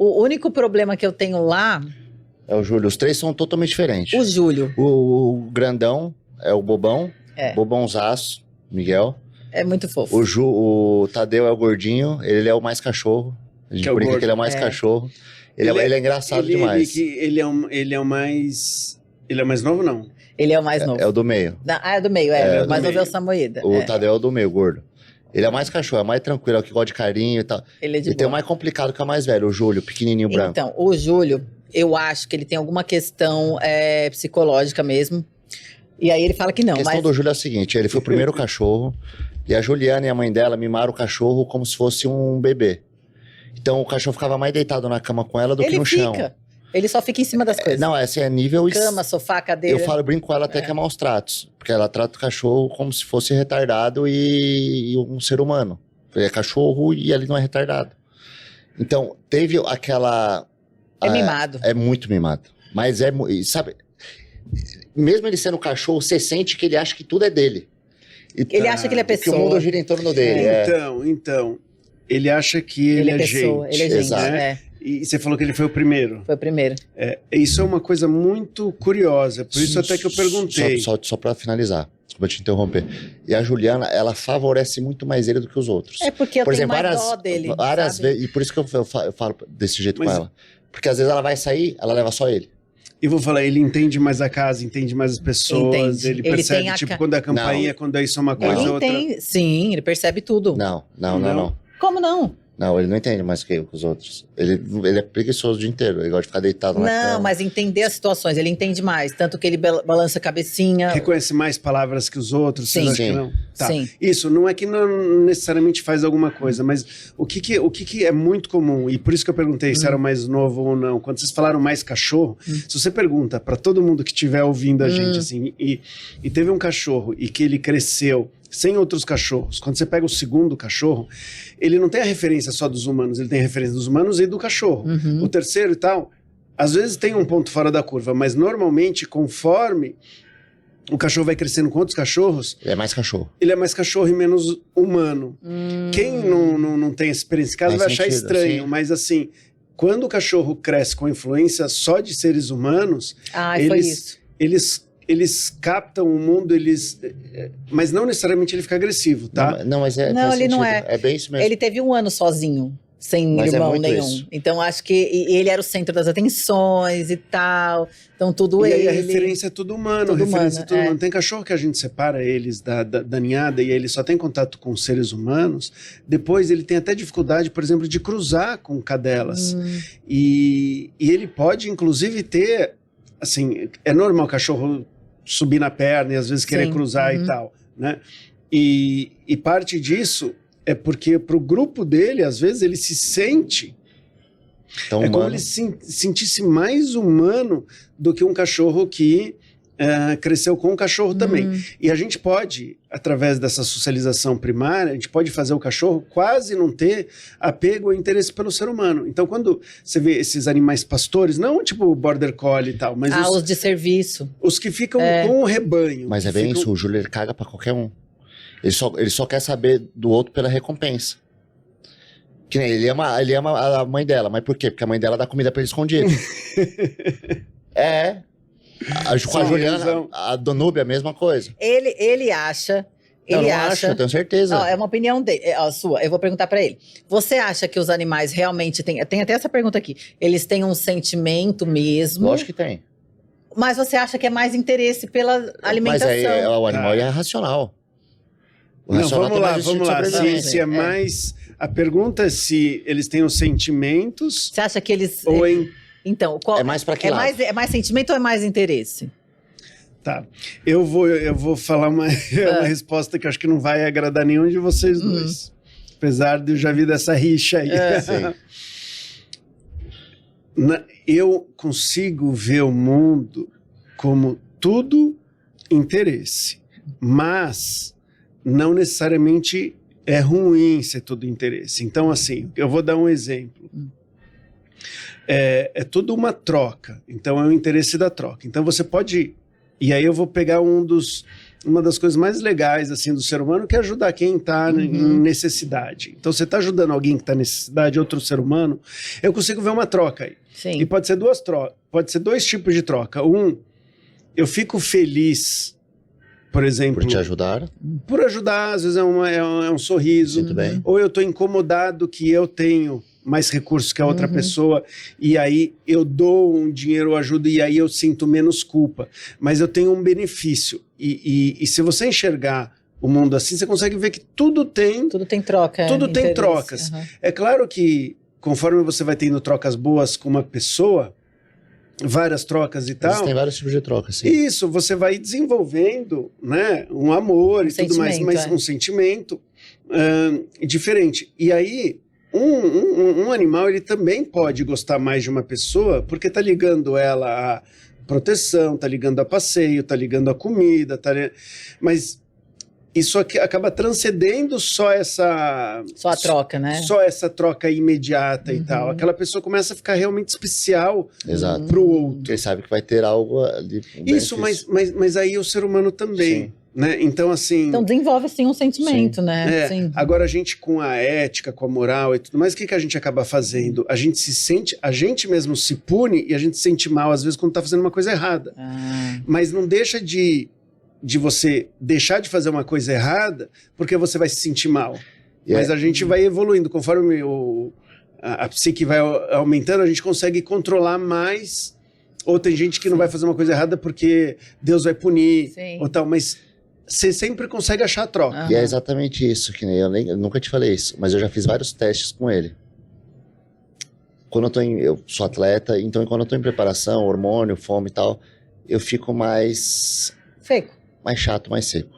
O único problema que eu tenho lá... É o Júlio. Os três são totalmente diferentes. O Júlio. O grandão é o bobão. Bobãozaço, Miguel. É muito fofo. O Tadeu é o gordinho. Ele é o mais cachorro. A gente brinca que ele é o mais cachorro. Ele é engraçado demais. Ele é o mais... Ele é o mais novo, não? Ele é o mais novo. É o do meio. É do meio, o mais novo é o Samoída. O Tadeu é o do meio, gordo. Ele é o mais cachorro, é o mais tranquilo, é o que gosta de carinho e tal. Ele é de E tem o mais complicado que é o mais velho, o Júlio, pequenininho branco. Então, o Júlio, eu acho que ele tem alguma questão psicológica mesmo. E aí ele fala que não. A questão do Júlio é a seguinte, ele foi o primeiro cachorro, e a Juliana e a mãe dela mimaram o cachorro como se fosse um bebê. Então o cachorro ficava mais deitado na cama com ela do que no chão. Ele só fica em cima das coisas. Não, essa é nível... Cama, sofá, cadeira. Eu brinco com ela até que é maus tratos. Porque ela trata o cachorro como se fosse retardado e um ser humano. Ele é cachorro e ele não é retardado. Então, teve aquela... É mimado. É muito mimado. Mas sabe... Mesmo ele sendo cachorro, você sente que ele acha que tudo é dele. Ele acha que ele é pessoa. Que o mundo gira em torno dele. Então... Ele acha que ele é pessoa, gente. Ele é gente, Exato. E você falou que ele foi o primeiro. Foi o primeiro. Isso é uma coisa muito curiosa, por isso até que eu perguntei. Só para finalizar, desculpa te interromper. E a Juliana, ela favorece muito mais ele do que os outros. É porque eu tenho mais dó dele, várias sabe? vezes, e por isso que eu falo desse jeito com ela. Porque às vezes ela vai sair, ela leva só ele. E vou falar, ele entende mais a casa, entende mais as pessoas, ele percebe, tipo, quando é a campainha, quando é isso é uma coisa, outra. Sim, ele percebe tudo. Não. Como não? Não, ele não entende mais que os outros. Ele é preguiçoso o dia inteiro. Ele gosta de ficar deitado na cama. Não, mas entender as situações, ele entende mais. Tanto que ele balança a cabecinha. Reconhece mais palavras que os outros? Sim. Que não? Tá. Sim. Isso, não é que não necessariamente faz alguma coisa, mas o que é muito comum, e por isso que eu perguntei se era mais novo ou não, quando vocês falaram mais cachorro, se você pergunta para todo mundo que estiver ouvindo a gente, assim, e teve um cachorro e que ele cresceu sem outros cachorros, quando você pega o segundo cachorro, ele não tem a referência só dos humanos, ele tem a referência dos humanos e do cachorro. O terceiro e tal, às vezes tem um ponto fora da curva, mas normalmente, conforme o cachorro vai crescendo com outros cachorros... Ele é mais cachorro. Ele é mais cachorro e menos humano. Quem não tem essa experiência em casa vai achar estranho, mas assim, quando o cachorro cresce com influência só de seres humanos, eles captam o mundo, mas não necessariamente ele fica agressivo, tá? Não, mas não, ele não é. É bem isso mesmo. Ele teve 1 ano sozinho, sem irmão nenhum. Isso. Então acho que ele era o centro das atenções e tal. Então tudo e ele. E a referência é tudo humano. Humano. Tem cachorro que a gente separa eles da ninhada e ele só tem contato com seres humanos. Depois ele tem até dificuldade, por exemplo, de cruzar com cadelas. E ele pode, inclusive, ter... Assim, é normal o cachorro subir na perna e às vezes querer cruzar e tal, né? E parte disso é porque pro grupo dele, às vezes, ele se sente... Tão como ele se sentisse mais humano do que um cachorro que cresceu com um cachorro também. E a gente pode, através dessa socialização primária, a gente pode fazer o cachorro quase não ter apego ou interesse pelo ser humano. Então, quando você vê esses animais pastores, não tipo o border collie e tal, mas os de serviço. Os que ficam com o rebanho. Mas é bem isso, o Júlio ele caga pra qualquer um. Ele só quer saber do outro pela recompensa. Que nem ele ama a mãe dela, mas por quê? Porque a mãe dela dá comida pra ele escondido. Com a Juliana, a Danúbia, a mesma coisa. Ele acha... Eu acho, tenho certeza. É uma opinião dele, sua. Eu vou perguntar pra ele. Você acha que os animais realmente têm... Tem até essa pergunta aqui. Eles têm um sentimento mesmo? Lógico que tem. Mas você acha que é mais interesse pela alimentação? Mas o animal é racional. Vamos lá. Se é mais... A pergunta é se eles têm os sentimentos... Você acha que eles... Ou Então, é mais pra que lado? É mais sentimento ou é mais interesse? Tá. Eu vou falar uma resposta que eu acho que não vai agradar nenhum de vocês dois. Apesar de eu já vir dessa rixa aí. Eu consigo ver o mundo como tudo interesse. Mas não necessariamente é ruim ser tudo interesse. Então, assim, eu vou dar um exemplo. É tudo uma troca. Então, é o interesse da troca. Então, você pode E aí eu vou pegar uma das coisas mais legais assim do ser humano, que é ajudar quem está em necessidade. Então, você está ajudando alguém que está em necessidade, outro ser humano, eu consigo ver uma troca aí. Sim. E pode ser pode ser dois tipos de troca. Eu fico feliz, por exemplo... Por te ajudar. Por ajudar, às vezes é um sorriso. Muito bem. Ou eu estou incomodado que eu tenho mais recursos que a outra pessoa, e aí eu dou um dinheiro, eu ajudo, e aí eu sinto menos culpa. Mas eu tenho um benefício. E se você enxergar o mundo assim, você consegue ver que tudo tem troca. Tudo tem interesse. trocas. É claro que, conforme você vai tendo trocas boas com uma pessoa, várias trocas e tal... Existem vários tipos de trocas, sim. Isso, você vai desenvolvendo, né, um amor e tudo mais, mas um sentimento diferente. E aí... Um animal, ele também pode gostar mais de uma pessoa porque tá ligando ela a proteção, tá ligando a passeio, tá ligando a comida, mas isso aqui acaba transcendendo só a troca, né? Só essa troca imediata e tal. Aquela pessoa começa a ficar realmente especial pro outro. Ele sabe que vai ter algo ali. Isso, mas aí o ser humano também. Sim. Né? Então, assim... Então desenvolve, assim, um sentimento, né? Sim. Agora, a gente com a ética, com a moral e tudo mais, o que a gente acaba fazendo? A gente mesmo se pune e a gente se sente mal, às vezes, quando tá fazendo uma coisa errada. Mas não deixa de você deixar de fazer uma coisa errada porque você vai se sentir mal. Mas a gente vai evoluindo. Conforme a psique vai aumentando, a gente consegue controlar mais. Ou tem gente que não vai fazer uma coisa errada porque Deus vai punir, ou tal, mas... Você sempre consegue achar a troca. E é exatamente isso, que nem eu nunca te falei isso, mas eu já fiz vários testes com ele. Eu sou atleta, então quando eu tô em preparação, hormônio, fome e tal, eu fico mais... Seco. Mais chato, mais seco.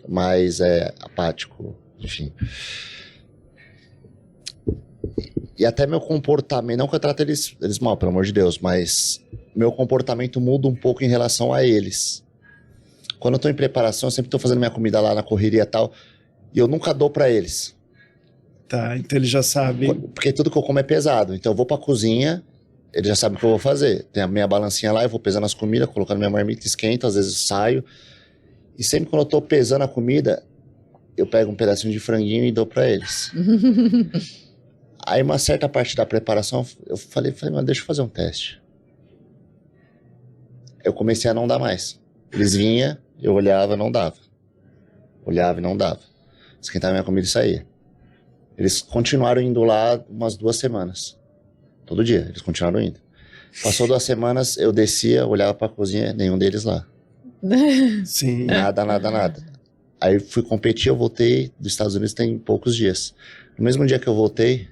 Mais apático, enfim. E até meu comportamento, não que eu trato eles mal, pelo amor de Deus, mas meu comportamento muda um pouco em relação a eles. Quando eu tô em preparação, eu sempre tô fazendo minha comida lá na correria e tal, e eu nunca dou pra eles. Tá, então eles já sabem. Porque tudo que eu como é pesado. Então eu vou pra cozinha, eles já sabem o que eu vou fazer. Tem a minha balancinha lá, eu vou pesando as comidas, colocando minha marmita, esquento, às vezes eu saio. E sempre quando eu tô pesando a comida, eu pego um pedacinho de franguinho e dou pra eles. Aí uma certa parte da preparação, eu falei, mano, deixa eu fazer um teste. Eu comecei a não dar mais. Eles vinham, eu olhava, não dava. Olhava e não dava. Esquentava minha comida e saía. Eles continuaram indo lá umas 2 semanas. Todo dia, eles continuaram indo. Passou 2 semanas, eu descia, olhava pra cozinha, nenhum deles lá. Sim. Nada. Aí fui competir, eu voltei dos Estados Unidos tem poucos dias. No mesmo dia que eu voltei...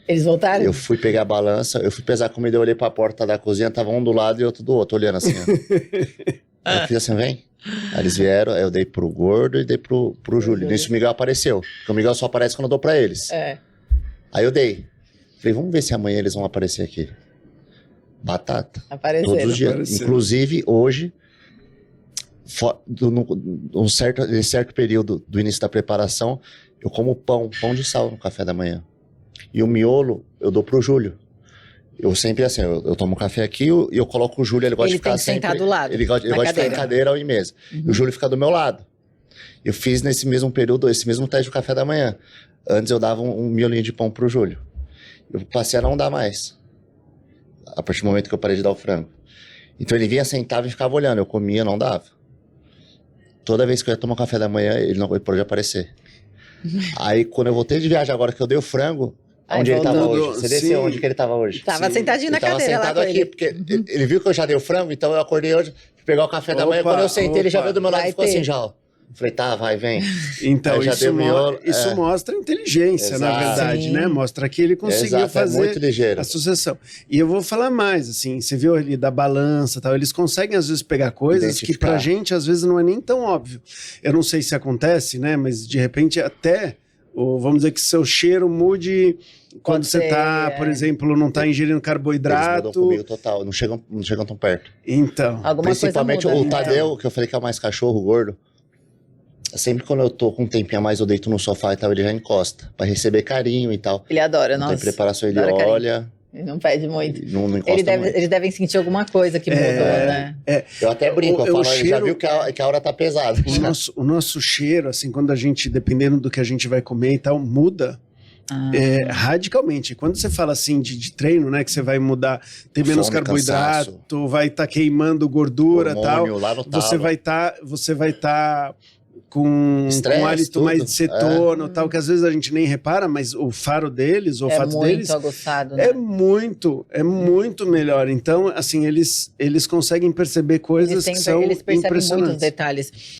Eles voltaram? Eu fui pegar a balança, eu fui pesar a comida, eu olhei pra porta da cozinha, tava um do lado e outro do outro, olhando assim, ó. Eu fiz assim, vem. Aí eles vieram, aí eu dei pro gordo e dei pro Júlio. Nisso o Miguel apareceu. Porque o Miguel só aparece quando eu dou pra eles. Aí eu dei. Falei, vamos ver se amanhã eles vão aparecer aqui. Batata. Apareceram. Todos os dias. Inclusive, hoje, nesse certo período do início da preparação, eu como pão de sal no café da manhã. E o miolo eu dou pro Júlio. Eu sempre assim, eu tomo café aqui e eu coloco o Júlio, ele gosta de ficar sempre... Ele tem que sentar do lado, Ele gosta de ficar em cadeira ou em mesa. E o Júlio fica do meu lado. Eu fiz nesse mesmo período, esse mesmo teste do café da manhã. Antes eu dava um miolinho de pão pro Júlio. Eu passei a não dar mais. A partir do momento que eu parei de dar o frango. Então ele vinha, sentava e ficava olhando. Eu comia, não dava. Toda vez que eu ia tomar café da manhã, ele parou de aparecer. Aí quando eu voltei de viagem, agora que eu dei o frango... Onde ele tava hoje? Você desceu onde que ele tava hoje? Tava sentadinho na cadeira lá com ele. Porque ele viu que eu já dei o frango, então eu acordei hoje, fui pegar o café da manhã. Quando eu sentei, ele já veio do meu lado e ficou assim já, ó. Falei, tá, vai, vem. Então, já isso mostra inteligência, na verdade, né? Mostra que ele conseguiu fazer muito ligeiro. A sucessão. E eu vou falar mais, assim, você viu ali da balança e tal, eles conseguem às vezes pegar coisas que pra gente às vezes não é nem tão óbvio. Eu não sei se acontece, né? Mas de repente até, vamos dizer que seu cheiro mude... Quando você tá, por exemplo, não tá ingerindo carboidrato... Eles mudam comigo total, não chegam tão perto. Então... Principalmente o Tadeu, que eu falei que é mais cachorro gordo. Sempre quando eu tô com um tempinho a mais, eu deito no sofá e tal, ele já encosta. Pra receber carinho e tal. Ele adora, então, nossa. em preparação ele olha, Ele não pede muito. Não encosta muito. Eles devem sentir alguma coisa que mudou, né? Eu até brinco, eu falo, cheiro, ele já viu que a aura tá pesada. O nosso cheiro, assim, quando a gente, dependendo do que a gente vai comer e tal, muda radicalmente. Quando você fala assim de treino, né, que você vai mudar, ter menos Fome, carboidrato, cansaço. vai estar queimando gordura e tal, Hormônio lá no você vai estar com Estresse, um hálito tudo. mais de cetona e tal, que às vezes a gente nem repara, mas o faro deles, o olfato deles muito aguçado, né? é muito melhor. Então, assim, eles conseguem perceber coisas que são Eles percebem muitos impressionantes. detalhes.